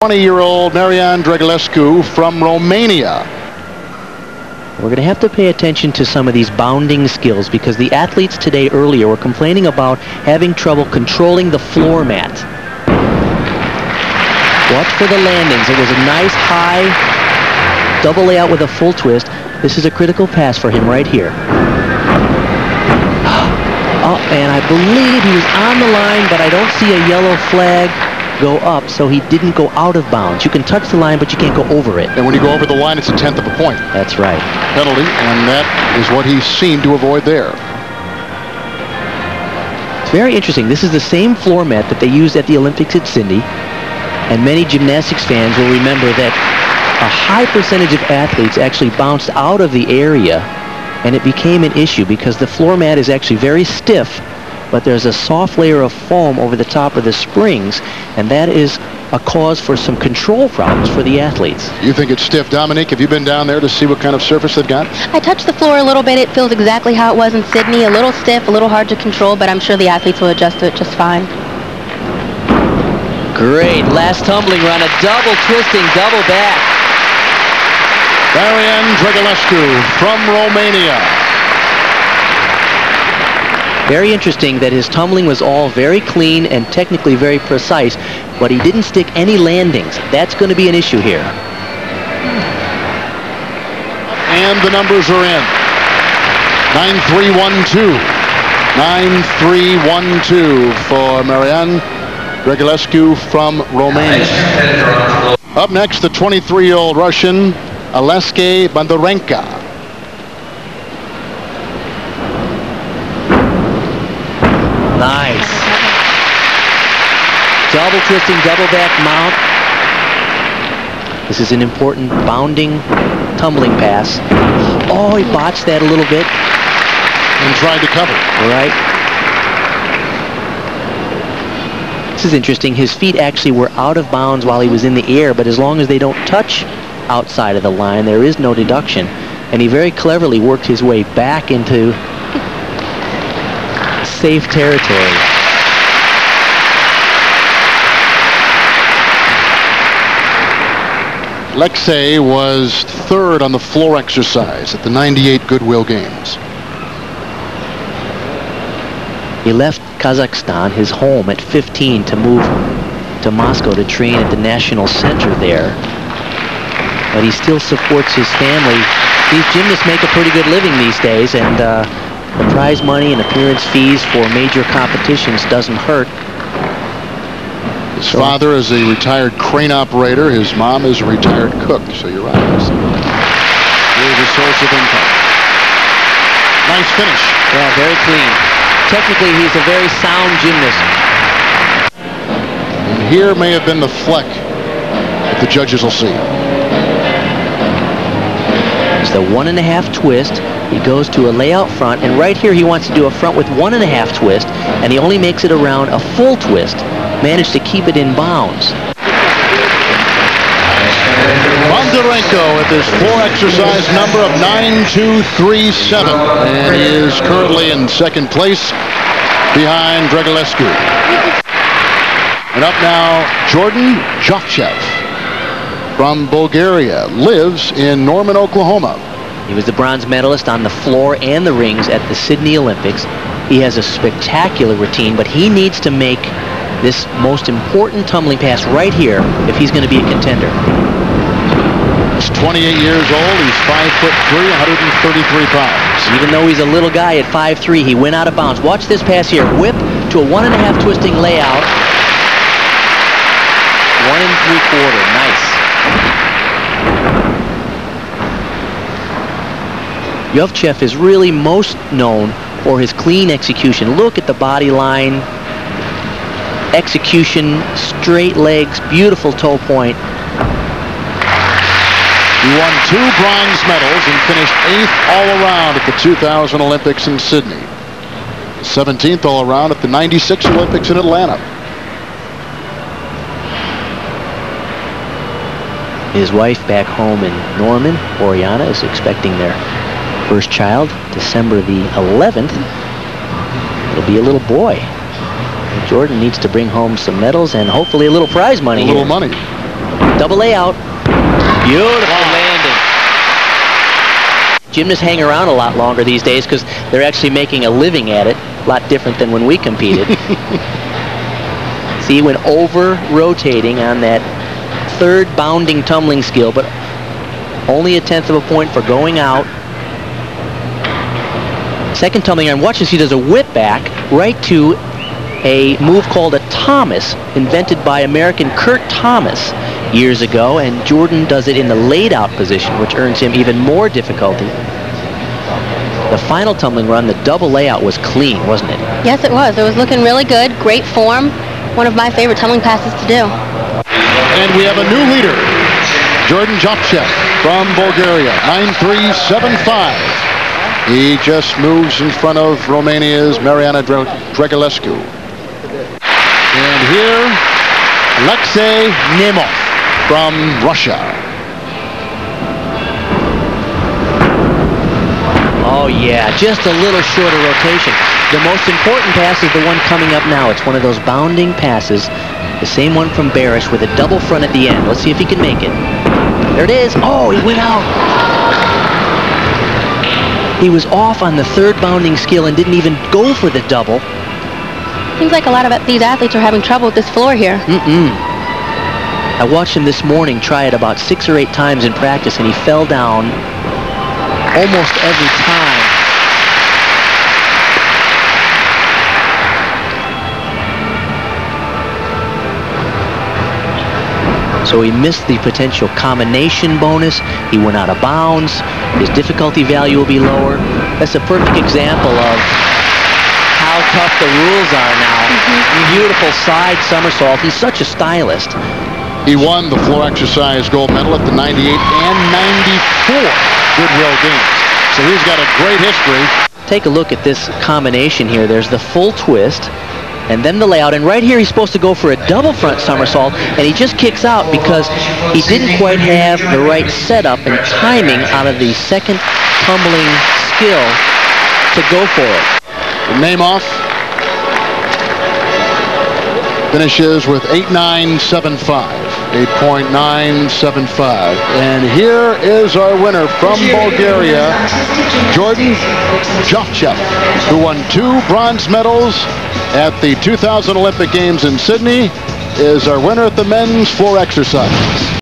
20-year-old Marian Dragulescu from Romania. We're going to have to pay attention to some of these bounding skills because the athletes today earlier were complaining about having trouble controlling the floor mat. Watch for the landings. It was a nice high double layout with a full twist. This is a critical pass for him right here. Oh, and I believe he was on the line, but I don't see a yellow flag go up, so he didn't go out of bounds. You can touch the line, but you can't go over it. And when you go over the line, it's a 1/10 of a point. That's right. Penalty, and that is what he seemed to avoid there. It's very interesting. This is the same floor mat that they used at the Olympics at Sydney, and many gymnastics fans will remember that a high percentage of athletes actually bounced out of the area, and it became an issue because the floor mat is actually very stiff, but there's a soft layer of foam over the top of the springs, and that is a cause for some control problems for the athletes. You think it's stiff, Dominique? Have you been down there to see what kind of surface they've got? I touched the floor a little bit. It feels exactly how it was in Sydney. A little stiff, a little hard to control, but I'm sure the athletes will adjust to it just fine. Great. Last tumbling run, a double twisting, double back. Marian Dragulescu from Romania. Very interesting that his tumbling was all very clean and technically very precise, but he didn't stick any landings. That's going to be an issue here. And the numbers are in. 9-3-1-2. 9-3-1-2 for Marian Dragulescu from Romania. Up next, the 23-year-old Russian, Aleska Bondarenko. Nice. Double twisting, double back mount. This is an important bounding, tumbling pass. Oh, he botched that a little bit. And tried to cover. Right. This is interesting. His feet actually were out of bounds while he was in the air, but as long as they don't touch outside of the line, there is no deduction. And he very cleverly worked his way back into safe territory. Alexei was third on the floor exercise at the '98 Goodwill Games. He left Kazakhstan, his home, at 15 to move to Moscow to train at the National Center there. But he still supports his family. These gymnasts make a pretty good living these days, and the prize money and appearance fees for major competitions doesn't hurt. His father is a retired crane operator. His mom is a retired cook, so you're right. Here's a source of income. Nice finish. Yeah, very clean. Technically, he's a very sound gymnast. And here may have been the fleck that the judges will see. It's the 1.5 twist. He goes to a layout front, and right here he wants to do a front with 1.5 twist, and he only makes it around a full twist. Managed to keep it in bounds. Bondarenko with his floor exercise number of 9-2-3-7, and he is currently in second place behind Dragulescu. And up now, Jordan Jovchev from Bulgaria, lives in Norman, Oklahoma. He was the bronze medalist on the floor and the rings at the Sydney Olympics. He has a spectacular routine, but he needs to make this most important tumbling pass right here if he's going to be a contender. He's 28 years old. He's 5'3", 133 pounds. Even though he's a little guy at 5'3", he went out of bounds. Watch this pass here. Whip to a 1.5 twisting layout. 1 3/4. Nice. Jovchev is really most known for his clean execution. Look at the body line. Execution, straight legs, beautiful toe point. He won 2 bronze medals and finished 8th all around at the 2000 Olympics in Sydney. 17th all around at the '96 Olympics in Atlanta. His wife back home in Norman, Oriana, is expecting their first child, December the 11th. It'll be a little boy. Jordan needs to bring home some medals and hopefully a little prize money. A little money. Double layout. Beautiful landing. Gymnasts hang around a lot longer these days because they're actually making a living at it. A lot different than when we competed. See, he went over rotating on that third bounding tumbling skill, but only a 1/10 of a point for going out. Second tumbling arm, watch as he does a whip back right to a move called a Thomas, invented by American Kurt Thomas years ago, and Jordan does it in the laid out position, which earns him even more difficulty. The final tumbling run, the double layout, was clean, wasn't it? Yes, it was. It was looking really good. Great form. One of my favorite tumbling passes to do. And we have a new leader, Jordan Jopchev from Bulgaria, 9.375. He just moves in front of Romania's Mariana Dragulescu. And here, Alexei Nemov from Russia. Oh yeah, just a little shorter rotation. The most important pass is the one coming up now. It's one of those bounding passes, the same one from Barish with a double front at the end. Let's see if he can make it. There it is. Oh, he went out. He was off on the third bounding skill and didn't even go for the double. Seems like a lot of these athletes are having trouble with this floor here. I watched him this morning try it about 6 or 8 times in practice, and he fell down almost every time. So he missed the potential combination bonus. He went out of bounds. His difficulty value will be lower. That's a perfect example of how tough the rules are now. Beautiful side somersault. He's such a stylist. He won the floor exercise gold medal at the 98 and 94 Goodwill games. So he's got a great history. Take a look at this combination here. There's the full twist and then the layout. And right here he's supposed to go for a double front somersault, and he just kicks out because he didn't quite have the right setup and timing out of the second tumbling skill to go for it. Nemov finishes with 8.975. 8.975. And here is our winner from Bulgaria, Jordan Jopchev, who won 2 bronze medals at the 2000 Olympic Games in Sydney, is our winner at the men's floor exercise.